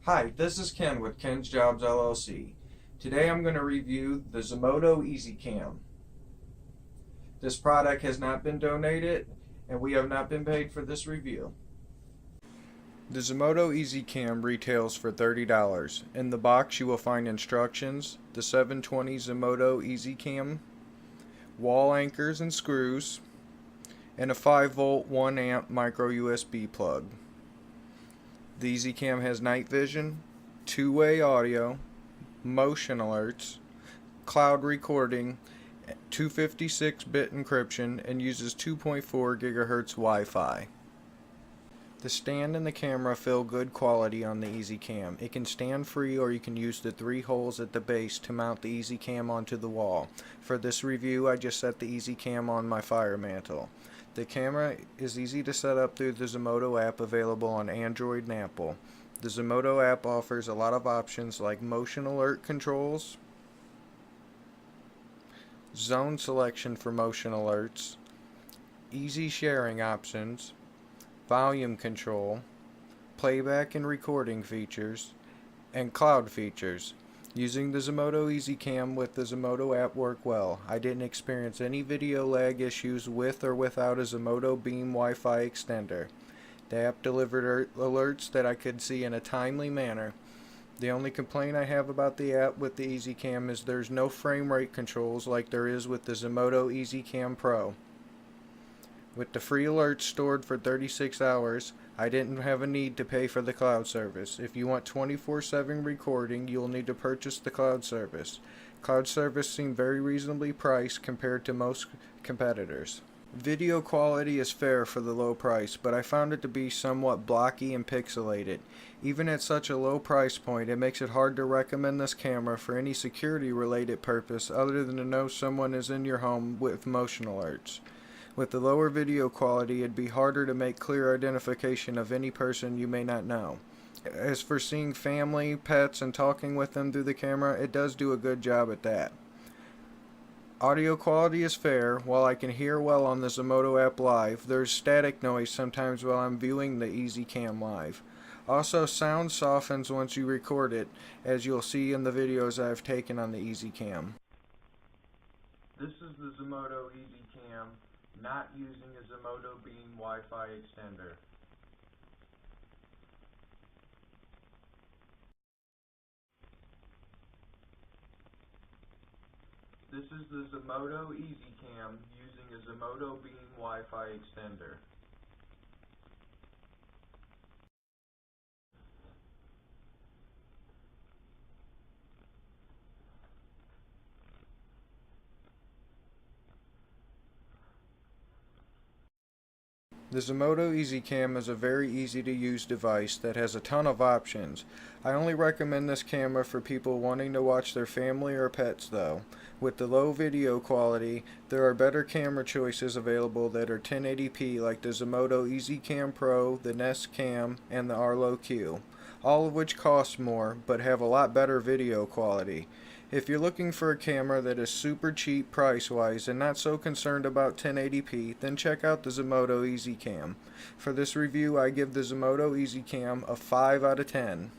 Hi, this is Ken with Kens Jobs LLC. Today I'm going to review the Zmodo EZCam. This product has not been donated and we have not been paid for this review. The Zmodo EZCam retails for $30. In the box you will find instructions, the 720 Zmodo EZCam, wall anchors and screws, and a 5-volt 1 amp micro USB plug. The EZCam has night vision, two-way audio, motion alerts, cloud recording, 256-bit encryption, and uses 2.4 GHz Wi-Fi. The stand and the camera feel good quality on the EZCam. It can stand free or you can use the 3 holes at the base to mount the EZCam onto the wall. For this review I just set the EZCam on my fire mantle. The camera is easy to set up through the Zmodo app available on Android and Apple. The Zmodo app offers a lot of options like motion alert controls, zone selection for motion alerts, easy sharing options, volume control, playback and recording features, and cloud features. Using the Zmodo EZCam with the Zmodo app worked well. I didn't experience any video lag issues with or without a Zmodo Beam Wi-Fi extender. The app delivered alerts that I could see in a timely manner. The only complaint I have about the app with the EZCam is there's no frame rate controls like there is with the Zmodo EZCam Pro. With the free alerts stored for 36 hours, I didn't have a need to pay for the cloud service. If you want 24/7 recording, you will need to purchase the cloud service. Cloud service seemed very reasonably priced compared to most competitors. Video quality is fair for the low price, but I found it to be somewhat blocky and pixelated. Even at such a low price point, it makes it hard to recommend this camera for any security related purpose other than to know someone is in your home with motion alerts. With the lower video quality, it'd be harder to make clear identification of any person you may not know. As for seeing family, pets, and talking with them through the camera, it does do a good job at that. Audio quality is fair. While I can hear well on the Zmodo app live, there's static noise sometimes while I'm viewing the EZCam live. Also, sound softens once you record it, as you'll see in the videos I've taken on the EZCam. This is the Zmodo EZCam, not using a Zmodo Beam Wi-Fi extender. This is the Zmodo EZCam using a Zmodo Beam Wi-Fi extender. The Zmodo EZCam is a very easy to use device that has a ton of options. I only recommend this camera for people wanting to watch their family or pets though. With the low video quality, there are better camera choices available that are 1080p like the Zmodo EZCam Pro, the Nest Cam, and the Arlo Q, all of which cost more but have a lot better video quality. If you're looking for a camera that is super cheap price-wise and not so concerned about 1080p, then check out the Zmodo EZCam. For this review, I give the Zmodo EZCam a 5 out of 10.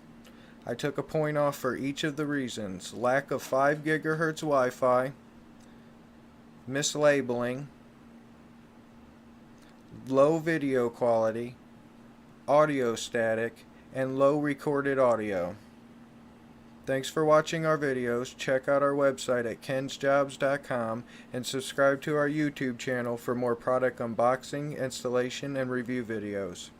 I took a point off for each of the reasons: lack of 5 GHz Wi-Fi, mislabeling, low video quality, audio static, and low recorded audio. Thanks for watching our videos. Check out our website at kensjobs.com and subscribe to our YouTube channel for more product unboxing, installation, and review videos.